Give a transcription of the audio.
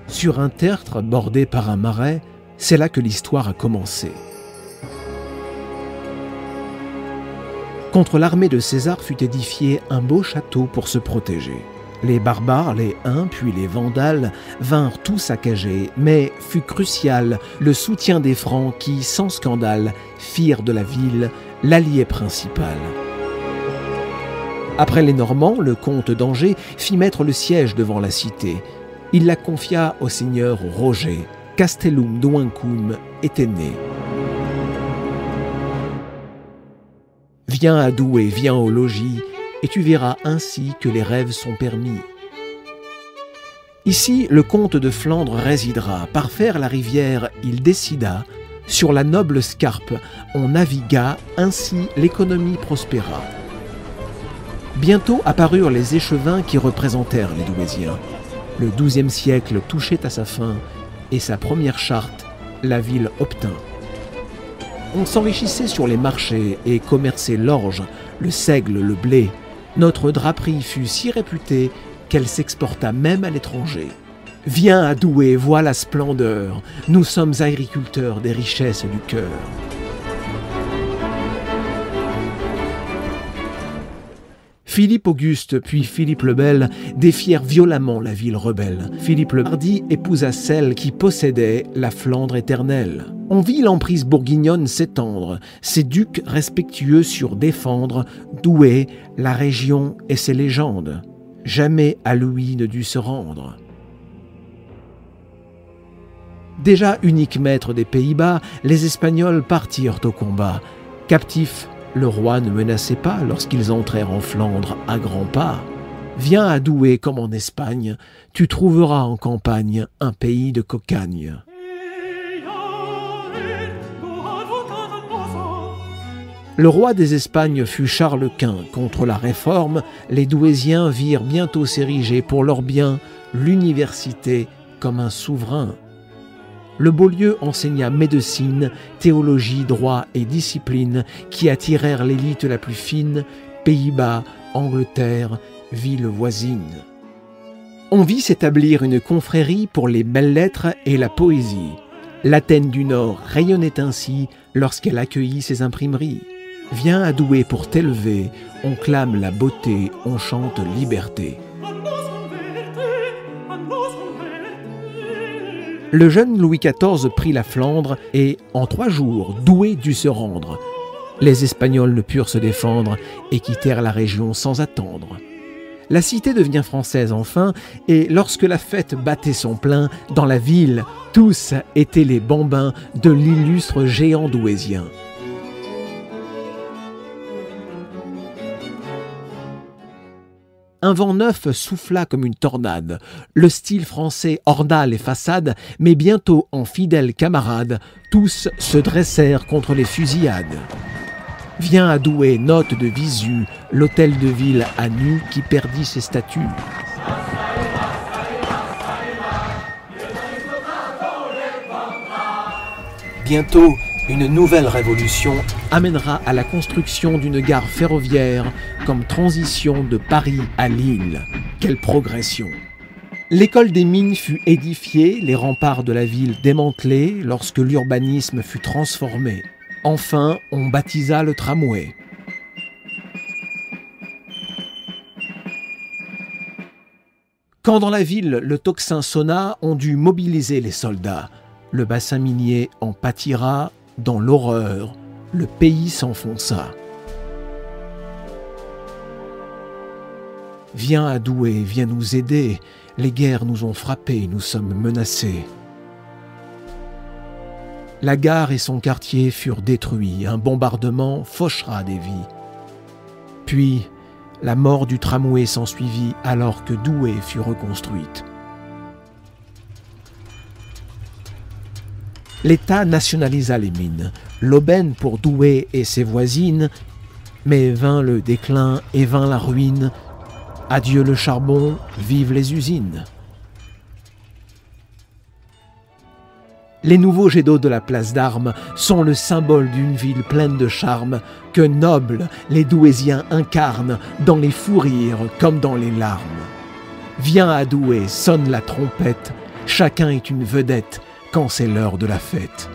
Sur un tertre bordé par un marais, c'est là que l'histoire a commencé. Contre l'armée de César fut édifié un beau château pour se protéger. Les barbares, les Huns, puis les Vandales vinrent tout saccager, mais fut crucial le soutien des Francs qui, sans scandale, firent de la ville l'allié principal. Après les Normands, le comte d'Angers fit mettre le siège devant la cité. Il la confia au seigneur Roger. Castellum Duancum était né. Viens à Douai, viens au logis, et tu verras ainsi que les rêves sont permis. Ici, le comte de Flandre résidera. Par faire la rivière, il décida. Sur la noble Scarpe, on navigua, ainsi l'économie prospéra. Bientôt apparurent les échevins qui représentèrent les Douaisiens. Le XIIe siècle touchait à sa fin, et sa première charte, la ville obtint. On s'enrichissait sur les marchés et commerçait l'orge, le seigle, le blé. Notre draperie fut si réputée qu'elle s'exporta même à l'étranger. Viens à Douai, vois la splendeur, nous sommes agriculteurs des richesses du cœur. Philippe Auguste puis Philippe le Bel défièrent violemment la ville rebelle. Philippe le Hardi épousa celle qui possédait la Flandre éternelle. On vit l'emprise bourguignonne s'étendre, ses ducs respectueux surent défendre Douai, la région et ses légendes. Jamais à Louis ne dut se rendre. Déjà unique maître des Pays-Bas, les Espagnols partirent au combat. Captifs, le roi ne menaçait pas lorsqu'ils entrèrent en Flandre à grands pas. Viens à Douai comme en Espagne, tu trouveras en campagne un pays de cocagne. Le roi des Espagnes fut Charles Quint. Contre la Réforme, les Douaisiens virent bientôt s'ériger pour leur bien l'université comme un souverain. Le Beaulieu enseigna médecine, théologie, droit et discipline qui attirèrent l'élite la plus fine, Pays-Bas, Angleterre, villes voisines. On vit s'établir une confrérie pour les belles lettres et la poésie. L'Athènes du Nord rayonnait ainsi lorsqu'elle accueillit ses imprimeries. Viens à Douai pour t'élever, on clame la beauté, on chante liberté. Le jeune Louis XIV prit la Flandre et, en 3 jours, Douai dut se rendre. Les Espagnols ne purent se défendre et quittèrent la région sans attendre. La cité devient française enfin, et lorsque la fête battait son plein, dans la ville, tous étaient les bambins de l'illustre géant douaisien. Un vent neuf souffla comme une tornade. Le style français orna les façades, mais bientôt, en fidèles camarades, tous se dressèrent contre les fusillades. Viens à Douai, note de visu, l'hôtel de ville à nu qui perdit ses statues. Bientôt, une nouvelle révolution amènera à la construction d'une gare ferroviaire comme transition de Paris à Lille. Quelle progression! L'école des mines fut édifiée, les remparts de la ville démantelés lorsque l'urbanisme fut transformé. Enfin, on baptisa le tramway. Quand dans la ville le tocsin sonna, on dut mobiliser les soldats. Le bassin minier en pâtira, dans l'horreur, le pays s'enfonça. Viens à Douai, viens nous aider, les guerres nous ont frappés, nous sommes menacés. La gare et son quartier furent détruits, un bombardement fauchera des vies. Puis, la mort du tramway s'ensuivit alors que Douai fut reconstruite. L'État nationalisa les mines, l'aubaine pour Douai et ses voisines, mais vint le déclin et vint la ruine. Adieu le charbon, vive les usines. Les nouveaux jets d'eau de la place d'Armes sont le symbole d'une ville pleine de charme que nobles les Douaisiens incarnent dans les fous rires comme dans les larmes. Viens à Douai, sonne la trompette, Chacun est une vedette quand c'est l'heure de la fête.